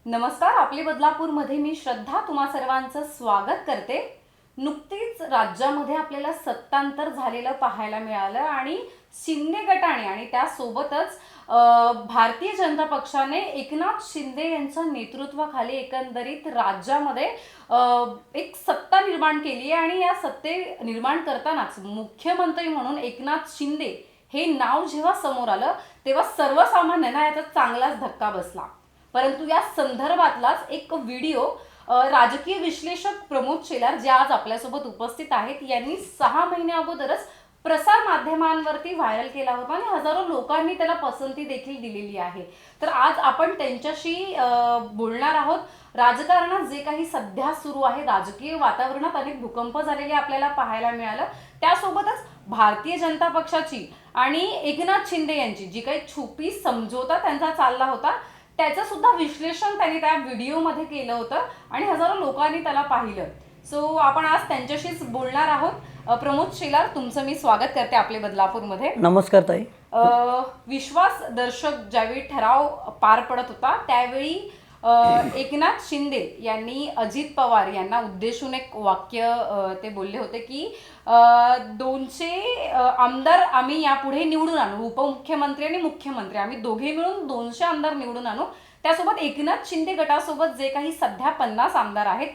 नमस्कार. आपली बदलापूरमध्ये मी श्रद्धा तुम्हा सर्वांचं स्वागत करते. नुकतीच राज्यामध्ये आपल्याला सत्तांतर झालेलं पाहायला मिळालं आणि शिंदे गटाने आणि त्यासोबतच भारतीय जनता पक्षाने एकनाथ शिंदे यांच्या नेतृत्वाखाली एकंदरीत राज्यामध्ये एक सत्ता निर्माण केली आहे आणि या सत्ते निर्माण करतानाच मुख्यमंत्री म्हणून एकनाथ शिंदे हे नाव जेव्हा समोर आलं तेव्हा सर्वसामान्यांना याचा चांगलाच धक्का बसला. परंतु या संदर्भातलाच एक व्हिडिओ राजकीय विश्लेषक प्रमोद शेलार जे आज आपल्यासोबत उपस्थित आहेत यांनी 6 महिने अगोदरच प्रसार माध्यमांवरती व्हायरल केला होता आणि हजारो लोकांनी त्याला पसंती देखील दिलेली आहे. तर आज आपण त्यांच्याशी बोलणार आहोत. राजकारणात जे काही सध्या सुरू आहे, राजकीय वातावरणात अनेक भूकंप झालेले आपल्याला पाहायला मिळालं. त्यासोबतच भारतीय जनता पक्षाची आणि एकनाथ शिंदे यांची जी काही छुपी समझोता त्यांचा चालला होता त्याचं सुद्धा विश्लेषण त्यांनी त्या व्हिडिओमध्ये केलं होतं आणि हजारो लोकांनी त्याला पाहिलं. सो आपण आज त्यांच्याशीच बोलणार आहोत. प्रमोद शेलार, तुमचं मी स्वागत करते आपले बदलापूरमध्ये. नमस्कार ताई. विश्वासदर्शक ज्यावेळी ठराव पार पडत होता त्यावेळी एकनाथ शिंदे यांनी अजित पवार यांना उद्देशून एक वाक्य ते बोलले होते की 200 आमदार आम्ही यापुढे निवडून आणू, उपमुख्यमंत्री आणि मुख्यमंत्री आम्ही दोघे मिळून 200 आमदार निवडून आणू. त्यासोबत एकनाथ शिंदे गटासोबत जे काही सध्या 50 आमदार आहेत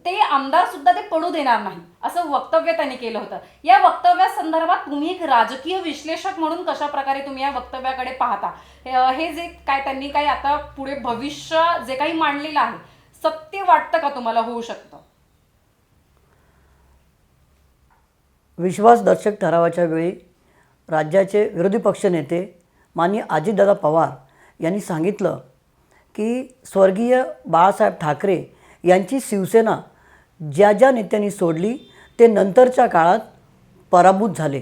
ते आमदार सुद्धा ते पडू देणार नाही असं वक्तव्य त्यांनी केलं होतं. या वक्तव्यासंदर्भात तुम्ही एक राजकीय विश्लेषक म्हणून कशा प्रकारे तुम्ही या वक्तव्याकडे पाहता? हे जे काय त्यांनी काय आता पुढे भविष्य जे काही मांडलेलं आहे सत्य वाटतं का तुम्हाला होऊ शकतं? विश्वासदर्शक ठरावाच्या वेळी राज्याचे विरोधी पक्षनेते माननीय अजितदादा पवार यांनी सांगितलं की स्वर्गीय बाळासाहेब ठाकरे यांची शिवसेना ज्या ज्या नेत्यांनी सोडली ते नंतरच्या काळात पराभूत झाले.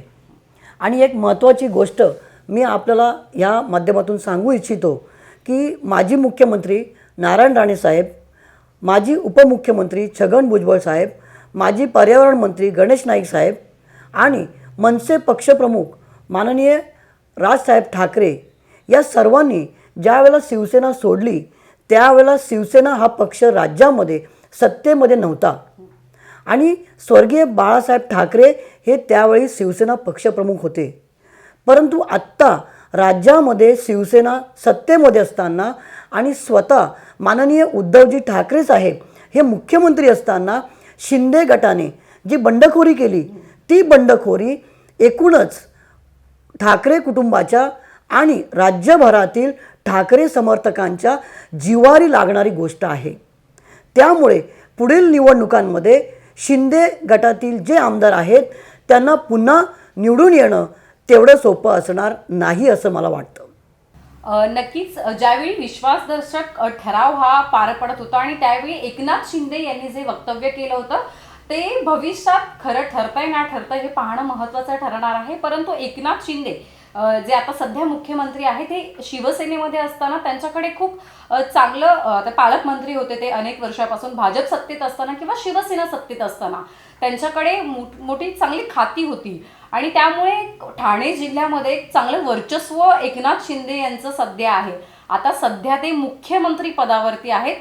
आणि एक महत्त्वाची गोष्ट मी आपल्याला या माध्यमातून सांगू इच्छितो की माजी मुख्यमंत्री नारायण राणे साहेब, माजी उपमुख्यमंत्री छगन भुजबळ साहेब, माजी पर्यावरण मंत्री गणेश नाईक साहेब आणि मनसे पक्षप्रमुख माननीय राजसाहेब ठाकरे या सर्वांनी ज्यावेळेला शिवसेना सोडली त्यावेळेला शिवसेना हा पक्ष राज्यामध्ये सत्तेमध्ये नव्हता आणि स्वर्गीय बाळासाहेब ठाकरे हे त्यावेळी शिवसेना पक्षप्रमुख होते. परंतु आत्ता राज्यामध्ये शिवसेना सत्तेमध्ये असताना आणि स्वतः माननीय उद्धवजी ठाकरे साहेब हे मुख्यमंत्री असताना शिंदे गटाने जी बंडखोरी केली ती बंडखोरी एकूणच ठाकरे कुटुंबाच्या आणि राज्यभरातील ठाकरे समर्थकांच्या जिव्हारी लागणारी गोष्ट आहे. त्यामुळे पुढील निवडणुकांमध्ये शिंदे गटातील जे आमदार आहेत त्यांना पुन्हा निवडून येणं तेवढं सोपं असणार नाही असं मला वाटतं. नक्कीच ज्यावेळी विश्वासदर्शक ठराव हा पार पडत होता आणि त्यावेळी एकनाथ शिंदे यांनी जे वक्तव्य केलं होतं ते भविष्यात खरं ठरतंय ना ठरतंय हे पाहणं महत्त्वाचं ठरणार आहे. परंतु एकनाथ शिंदे जे आता सध्या मुख्यमंत्री आहेत ते शिवसेनेमध्ये असताना त्यांच्याकडे खूप चांगलं पालकमंत्री होते ते अनेक वर्षापासून भाजप सत्तेत असताना किंवा शिवसेना सत्तेत असताना त्यांच्याकडे मोठी चांगली खाती होती आणि त्यामुळे ठाणे जिल्ह्यामध्ये एक चांगलं वर्चस्व एकनाथ शिंदे यांचं सध्या आहे. आता सध्या ते मुख्यमंत्री पदावरती आहेत.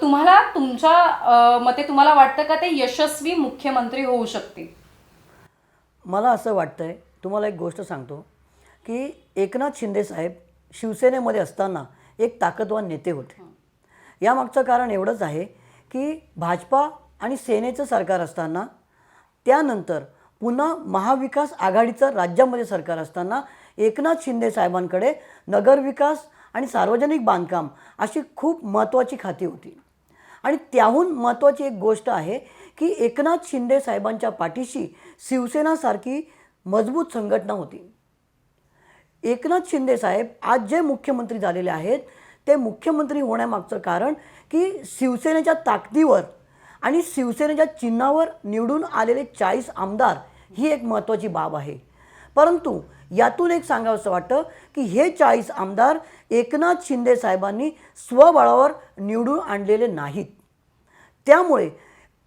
तुम्हाला तुमच्या मते तुम्हाला वाटतं का ते यशस्वी मुख्यमंत्री होऊ शकते? मला असं वाटतंय, तुम्हाला एक गोष्ट सांगतो की एकनाथ शिंदे साहेब शिवसेनेमध्ये असताना एक ताकदवान नेते होते. यामागचं कारण एवढंच आहे की भाजपा आणि सेनेचं सरकार असताना त्यानंतर पुन्हा महाविकास आघाडीचं राज्यामध्ये सरकार असताना एकनाथ शिंदे साहेबांकडे नगरविकास आणि सार्वजनिक बांधकाम अशी खूप महत्त्वाची खाती होती. आणि त्याहून महत्त्वाची एक गोष्ट आहे की एकनाथ शिंदे साहेबांच्या पाठीशी शिवसेनासारखी मजबूत संघटना होती. एकनाथ शिंदे साहेब आज जे मुख्यमंत्री झालेले आहेत ते मुख्यमंत्री होण्यामागचं कारण की शिवसेनेच्या ताकदीवर आणि शिवसेनेच्या चिन्हावर निवडून आलेले 40 आमदार ही एक महत्त्वाची बाब आहे. परंतु यातून एक सांगावंसं वाटतं की हे 40 आमदार एकनाथ शिंदे साहेबांनी स्वबळावर निवडून आणलेले नाहीत. त्यामुळे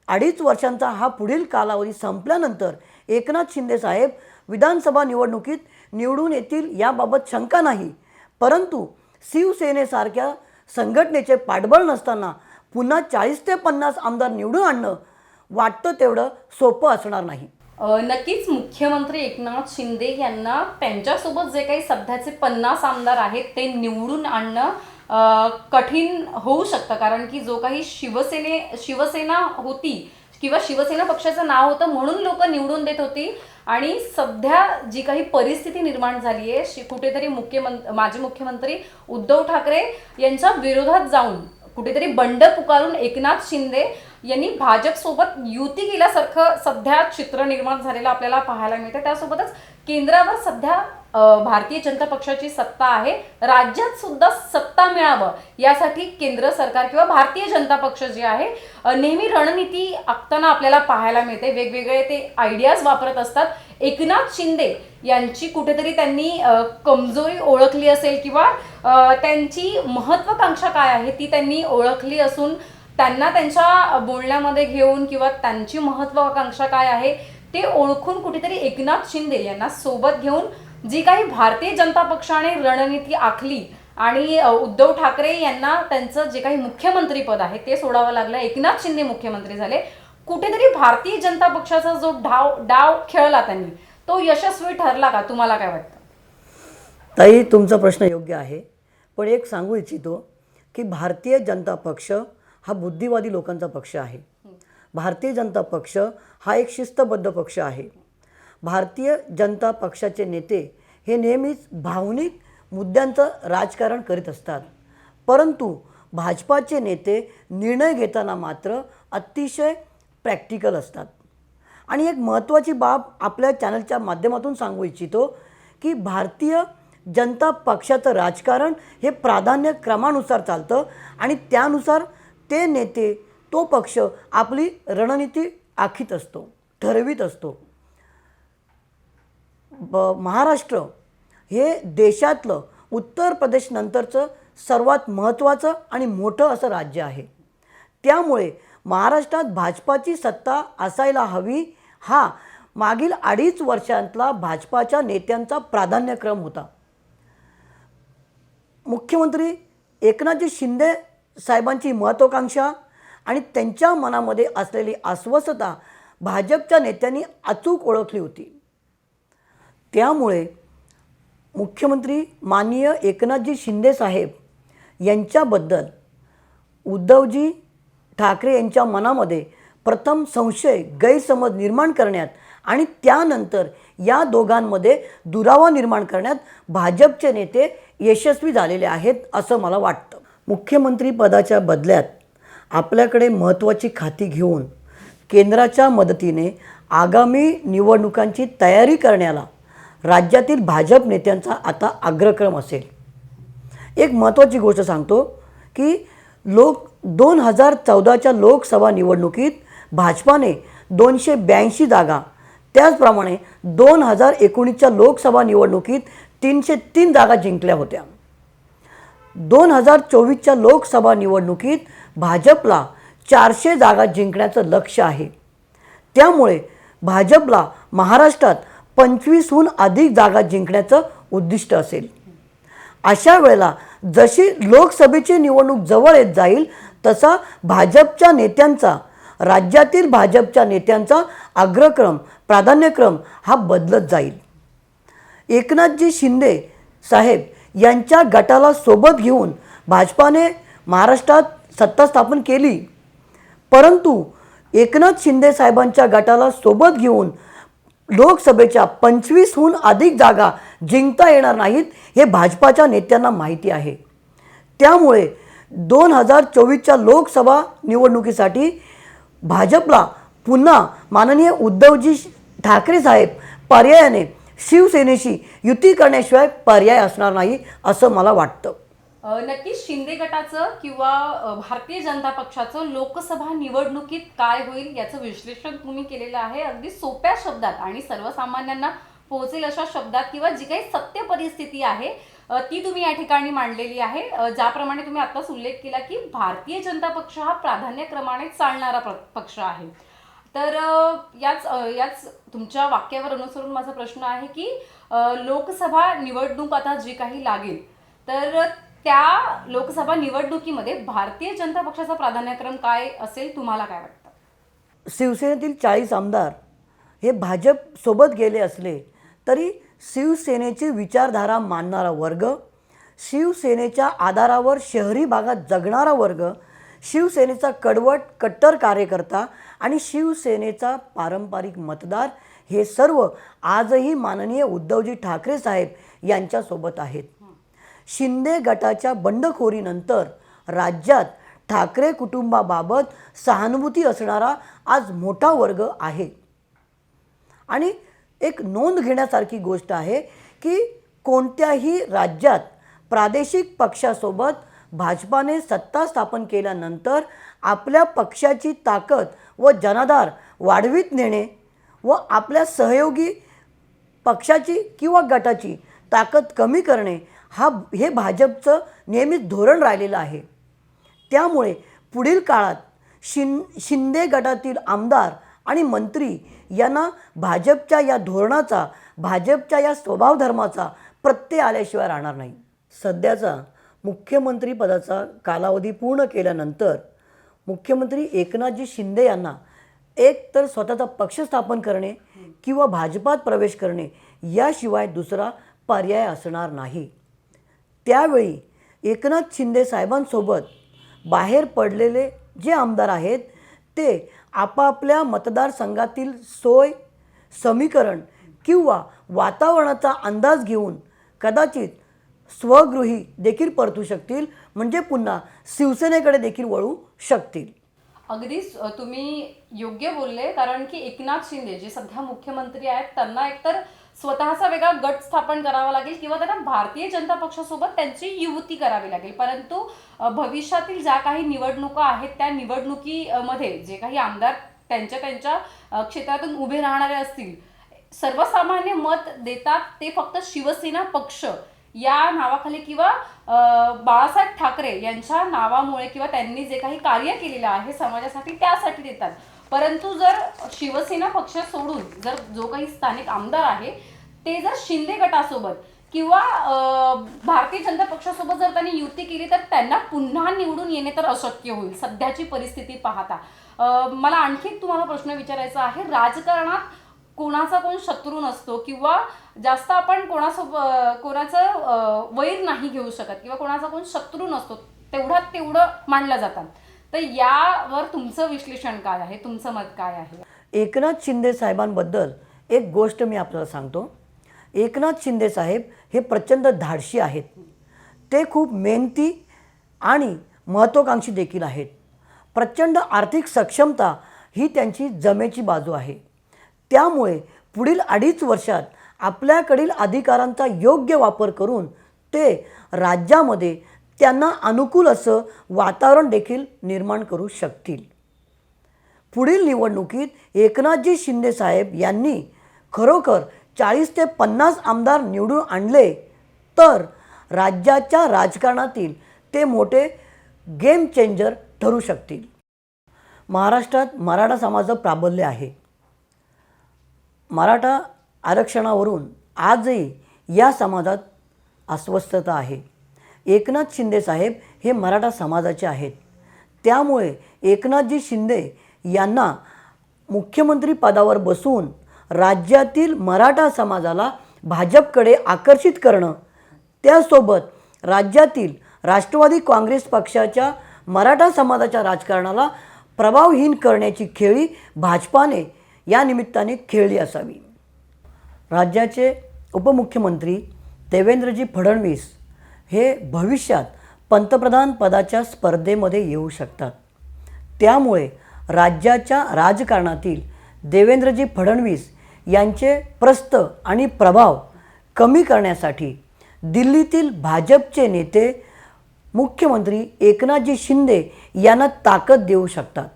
2.5 वर्षांचा हा पुढील कालावधी संपल्यानंतर एकनाथ शिंदे साहेब विधानसभा निवडणुकीत निवडून येतील याबाबत शंका नाही. परंतु शिवसेनेसारख्या संघटनेचे पाठबळ नसताना पुन्हा 40 ते 50 आमदार निवडून आणणं वाटतं तेवढं सोपं असणार नाही. नक्कीच मुख्यमंत्री एकनाथ शिंदे यांना त्यांच्यासोबत जे काही सध्याचे 50 आमदार आहेत ते निवडून आणणं कठीण होऊ शकतं, कारण की जो काही शिवसेना होती किंवा शिवसेना पक्षाचं नाव होतं म्हणून लोक निवडून देत होती, आणि सध्या जी काही परिस्थिती निर्माण झाली आहे कुठेतरी माजी मुख्यमंत्री उद्धव ठाकरे यांच्या विरोधात जाऊन कुठेतरी बंड पुकारून एकनाथ शिंदे यांनी भाजपसोबत युती केल्यासारखं सध्या चित्र निर्माण झालेलं आपल्याला पाहायला मिळतं. त्यासोबतच केंद्रावर सध्या भारतीय जनता पक्षाची सत्ता आहे, राज्यात सुद्धा सत्ता मिळावं यासाठी केंद्र सरकार किंवा भारतीय जनता पक्ष जे आहे नेहमी रणनीती आखताना आपल्याला पाहायला मिळते. वेगवेगळे ते आयडियाज वापरत असतात. एकनाथ शिंदे यांची कुठेतरी त्यांनी कमजोरी ओळखली असेल किंवा त्यांची महत्वाकांक्षा काय आहे ती त्यांनी ओळखली असून त्यांना त्यांच्या बोलण्यामध्ये घेऊन किंवा त्यांची महत्वाकांक्षा काय आहे ते ओळखून कुठेतरी एकनाथ शिंदे यांना सोबत घेऊन जी काही भारतीय जनता पक्षाने रणनीती आखली आणि उद्धव ठाकरे यांना त्यांचं जे काही मुख्यमंत्री पद आहे ते सोडावं लागलं, एकनाथ शिंदे मुख्यमंत्री झाले. कुठेतरी भारतीय जनता पक्षाचा जो डाव खेळला त्यांनी तो यशस्वी ठरला का, तुम्हाला काय वाटतं? ताई, तुमचा प्रश्न योग्य आहे, पण एक सांगू इच्छितो की भारतीय जनता पक्ष हा बुद्धिवादी लोकांचा पक्ष आहे. भारतीय जनता पक्ष हा एक शिस्तबद्ध पक्ष आहे. भारतीय जनता पक्षाचे नेते हे नेहमीच भावनिक मुद्द्यांचं राजकारण करीत असतात, परंतु भाजपाचे नेते निर्णय घेताना मात्र अतिशय प्रॅक्टिकल असतात. आणि एक महत्त्वाची बाब आपल्या चॅनलच्या माध्यमातून सांगू इच्छितो की भारतीय जनता पक्षाचं राजकारण हे प्राधान्यक्रमानुसार चालतं आणि त्यानुसार ते नेते तो पक्ष आपली रणनीती आखीत असतो, ठरवित असतो. महाराष्ट्र हे देशातलं उत्तर प्रदेश नंतरचं सर्वात महत्त्वाचं आणि मोठं असं राज्य आहे. त्यामुळे महाराष्ट्रात भाजपाची सत्ता असायला हवी हा मागील 2.5 वर्षांतला भाजपाच्या नेत्यांचा प्राधान्यक्रम होता. मुख्यमंत्री एकनाथजी शिंदे साहेबांची महत्त्वाकांक्षा आणि त्यांच्या मनामध्ये असलेली अस्वस्थता भाजपच्या नेत्यांनी अचूक ओळखली होती. त्यामुळे मुख्यमंत्री माननीय एकनाथजी शिंदे साहेब यांच्याबद्दल उद्धवजी ठाकरे यांच्या मनामध्ये प्रथम संशय, गैरसमज निर्माण करण्यात आणि त्यानंतर या दोघांमध्ये दुरावा निर्माण करण्यात भाजपचे नेते यशस्वी झालेले आहेत असं मला वाटतं. मुख्यमंत्री पदाच्या बदल्यात आपल्याकडे महत्त्वाची खाती घेऊन केंद्राच्या मदतीने आगामी निवडणुकांची तयारी करण्याला राज्यातील भाजप नेत्यांचा आता अग्रक्रम असेल. एक महत्त्वाची गोष्ट सांगतो की 2014च्या लोकसभा निवडणुकीत भाजपाने 282 जागा, त्याचप्रमाणे 2019च्या लोकसभा निवडणुकीत 303 जागा जिंकल्या होत्या. 2024च्या लोकसभा निवडणुकीत भाजपला 400 जागा जिंकण्याचं लक्ष्य आहे. त्यामुळे भाजपला महाराष्ट्रात 25हून अधिक जागा जिंकण्याचं उद्दिष्ट असेल. अशा वेळेला जशी लोकसभेची निवडणूक जवळ येत जाईल तसा भाजपच्या नेत्यांचा, राज्यातील भाजपच्या नेत्यांचा अग्रक्रम, प्राधान्यक्रम हा बदलत जाईल. एकनाथजी शिंदे साहेब यांच्या गटाला सोबत घेऊन भाजपाने महाराष्ट्रात सत्ता स्थापन केली, परंतु एकनाथ शिंदे साहेबांच्या गटाला सोबत घेऊन लोकसभेच्या 25हून अधिक जागा जिंकता येणार नाहीत हे भाजपाच्या नेत्यांना माहिती आहे. त्यामुळे 2024च्या लोकसभा निवडणुकीसाठी भाजपला पुन्हा माननीय उद्धवजी ठाकरे साहेब पर्यायाने शिवसेनेशी युती करण्याशिवाय पर्याय असणार नाही असं मला वाटतं. नक्कीच शिंदे गटाचं किंवा भारतीय जनता पक्षाचं लोकसभा निवडणुकीत काय होईल याचं विश्लेषण तुम्ही केलेलं आहे अगदी सोप्या शब्दात आणि सर्वसामान्यांना पोहोचेल अशा शब्दात, किंवा जी काही सत्य परिस्थिती आहे ती तुम्ही या ठिकाणी मांडलेली आहे. ज्याप्रमाणे तुम्ही आत्ताच उल्लेख केला की भारतीय जनता पक्ष हा प्राधान्यक्रमाने चालणारा पक्ष आहे. तर याच तुमच्या वाक्यावर अनुसरून माझा प्रश्न आहे की लोकसभा निवडणूक आता जी काही लागेल तर त्या लोकसभा निवडणुकीमध्ये भारतीय जनता पक्षाचा प्राधान्यक्रम काय असेल, तुम्हाला काय वाटतं? शिवसेनेतील 40 आमदार हे भाजपसोबत गेले असले तरी शिवसेनेची विचारधारा मानणारा वर्ग, शिवसेनेच्या आधारावर शहरी भागात जगणारा वर्ग, शिवसेनेचा कडवट कट्टर कार्यकर्ता आणि शिवसेनेचा पारंपरिक मतदार हे सर्व आजही माननीय उद्धवजी ठाकरे साहेब यांच्यासोबत आहेत. शिंदे गटाच्या बंडखोरीनंतर राज्यात ठाकरे कुटुंबाबाबत सहानुभूती असणारा आज मोठा वर्ग आहे. आणि एक नोंद घेण्यासारखी गोष्ट आहे की कोणत्याही राज्यात प्रादेशिक पक्षासोबत भाजपाने सत्ता स्थापन केल्यानंतर आपल्या पक्षाची ताकद व जनाधार वाढवित नेणे व आपल्या सहयोगी पक्षाची किंवा गटाची ताकद कमी करणे हे भाजपचं नेहमीच धोरण राहिलेलं आहे. त्यामुळे पुढील काळात शिंदे गटातील आमदार आणि मंत्री यांना भाजपच्या या धोरणाचा, भाजपच्या या स्वभावधर्माचा प्रत्यय आल्याशिवाय राहणार नाही. सध्याचा मुख्यमंत्रीपदाचा कालावधी पूर्ण केल्यानंतर मुख्यमंत्री एकनाथजी शिंदे यांना एक तर स्वतःचा पक्ष स्थापन करणे किंवा भाजपात प्रवेश करणे याशिवाय दुसरा पर्याय असणार नाही. त्यावेळी एकनाथ शिंदे साहेबांसोबत बाहेर पडलेले जे आमदार आहेत ते आपापल्या मतदारसंघातील सोय, समीकरण किंवा वातावरणाचा अंदाज घेऊन कदाचित स्वगृही देखील परतू शकतील, म्हणजे पुन्हा शिवसेनेकडे देखील वळू शकतील. अगदीच तुम्ही योग्य बोलले, कारण की एकनाथ शिंदे जे सध्या मुख्यमंत्री आहेत त्यांना एकतर स्वतःचा वेगळा गट स्थापन करावा लागेल किंवा त्यांना भारतीय जनता पक्षासोबत त्यांची युती करावी लागेल. परंतु भविष्यातील ज्या काही निवडणुका आहेत त्या निवडणुकीमध्ये जे काही आमदार त्यांच्या क्षेत्रातून उभे राहणारे असतील, सर्वसामान्य मत देतात ते फक्त शिवसेना पक्ष या नावाखाली किंवा बाळासाहेब ठाकरे यांच्या नावामुळे किंवा त्यांनी जे काही कार्य केलेलं आहे समाजासाठी त्यासाठी देतात. परंतु जर शिवसेना पक्ष सोडून जर जो काही स्थानिक आमदार आहे ते जर शिंदे गटासोबत किंवा भारतीय जनता पक्षासोबत जर त्यांनी युती केली तर त्यांना पुन्हा निवडून येणे तर अशक्य होईल सध्याची परिस्थिती पाहता. मला आणखी तुम्हाला प्रश्न विचारायचा आहे, राजकारणात कोणाचा कोण शत्रू नसतो किंवा जास्त आपण कोणाचं वैर नाही घेऊ शकत किंवा कोणाचा कोण शत्रू नसतो, तेवढं मानलं जातं. तर यावर तुमचं विश्लेषण काय आहे, तुमचं मत काय आहे? एकनाथ शिंदे साहेबांबद्दल एक गोष्ट मी आपल्याला सांगतो. एकनाथ शिंदे साहेब हे प्रचंड धाडशी आहेत. ते खूप मेहनती आणि महत्त्वाकांक्षी देखील आहेत. प्रचंड आर्थिक सक्षमता ही त्यांची जमेची बाजू आहे. त्यामुळे पुढील 2.5 वर्षात आपल्याकडील अधिकारांचा योग्य वापर करून ते राज्यामध्ये त्यांना अनुकूल असं वातावरण देखील निर्माण करू शकतील. पुढील निवडणुकीत एकनाथजी शिंदे साहेब यांनी खरोखर 40 ते 50 आमदार निवडून आणले तर राज्याच्या राजकारणातील ते मोठे गेम चेंजर ठरू शकतील. महाराष्ट्रात मराठा समाजाचं प्राबल्य आहे. मराठा आरक्षणावरून आजही या समाजात अस्वस्थता आहे. एकनाथ शिंदे साहेब हे मराठा समाजाचे आहेत. त्यामुळे एकनाथजी शिंदे यांना मुख्यमंत्री पदावर बसून राज्यातील मराठा समाजाला भाजपकडे आकर्षित करणं, त्यासोबत राज्यातील राष्ट्रवादी काँग्रेस पक्षाच्या मराठा समाजाच्या राजकारणाला प्रभावहीन करण्याची खेळी भाजपाने या निमित्ताने खेळली असावी. राज्याचे उपमुख्यमंत्री देवेंद्रजी फडणवीस हे भविष्यात पंतप्रधान पदाच्या स्पर्धेमध्ये येऊ शकतात. त्यामुळे राज्याच्या राजकारणातील देवेंद्रजी फडणवीस यांचे प्रस्थ आणि प्रभाव कमी करण्यासाठी दिल्लीतील भाजपचे नेते मुख्यमंत्री एकनाथजी शिंदे यांना ताकद देऊ शकतात.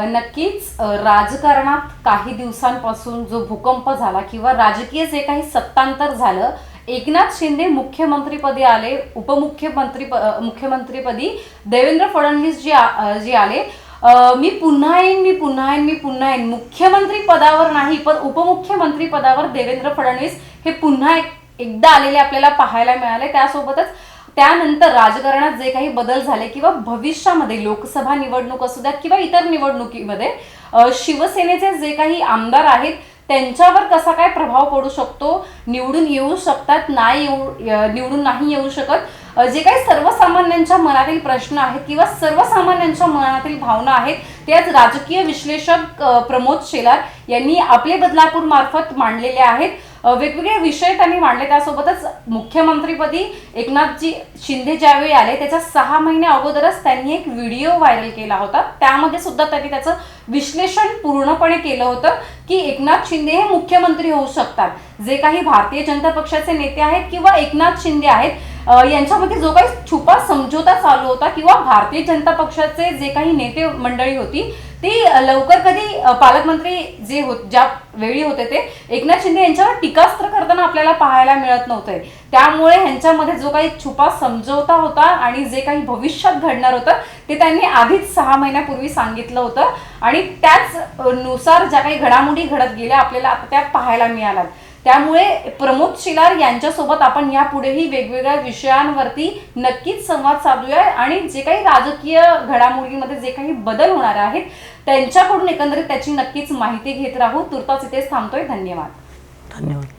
नक्कीच राजकारणात काही दिवसांपासून जो भूकंप झाला किंवा राजकीय जे काही सत्तांतर झालं, एकनाथ शिंदे मुख्यमंत्रीपदी आले, मुख्यमंत्रीपदी देवेंद्र फडणवीस जे आले. मी पुन्हा येईन मुख्यमंत्री पदावर नाही पण उपमुख्यमंत्री पदावर देवेंद्र फडणवीस हे पुन्हा एकदा आलेले आपल्याला पाहायला मिळाले. त्यासोबतच त्यानंतर राजकारणात जे काही बदल झाले किंवा भविष्यामध्ये लोकसभा निवडणूक असू द्यात किंवा इतर निवडणुकीमध्ये शिवसेनेचे जे काही आमदार आहेत त्यांच्यावर कसा काय प्रभाव पडू शकतो, निवडून येऊ शकतात, निवडून नाही येऊ शकत, जे काही सर्वसामान्यांच्या मनातील प्रश्न आहेत किंवा सर्वसामान्यांच्या मनातील भावना आहेत ते आज राजकीय विश्लेषक प्रमोद शेलार यांनी आपले बदलापूर मार्फत मांडलेले आहेत. वेगवेगळे विषय त्यांनी मांडले. त्यासोबतच मुख्यमंत्रीपदी एकनाथजी शिंदे ज्यावेळी आले त्याच्या 6 महिने अगोदरच त्यांनी एक व्हिडिओ व्हायरल केला होता. त्यामध्ये सुद्धा त्यांनी त्याचं विश्लेषण पूर्णपणे केलं होतं की एकनाथ शिंदे हे मुख्यमंत्री होऊ शकतात. जे काही भारतीय जनता पक्षाचे नेते आहेत किंवा एकनाथ शिंदे आहेत यांच्यामध्ये जो काही छुपा समझोता चालू होता किंवा भारतीय जनता पक्षाचे जे काही नेते मंडळी होती ती लवकर कधी पालकमंत्री ज्या वेळी होते ते एकनाथ शिंदे यांच्यावर टीकास्त्र करताना आपल्याला पाहायला मिळत नव्हते. त्यामुळे ह्यांच्यामध्ये जो काही छुपा समझोता होता आणि जे काही भविष्यात घडणार होतं ते त्यांनी आधीच 6 महिन्यापूर्वी सांगितलं होतं आणि त्याच नुसार ज्या काही घडामोडी घडत गेल्या आपल्याला आता त्या पाहायला मिळाल्या. त्यामुळे प्रमोद शेलार यांच्यासोबत आपण यापुढेही वेगवेगळ्या विषयांवरती नक्कीच संवाद साधूया आणि जे काही राजकीय घडामोडीमध्ये जे काही बदल होणार आहेत त्यांच्याकडून एकंदरीत त्याची नक्कीच माहिती घेत राहू. तुर्तास इथेच थांबतोय. धन्यवाद.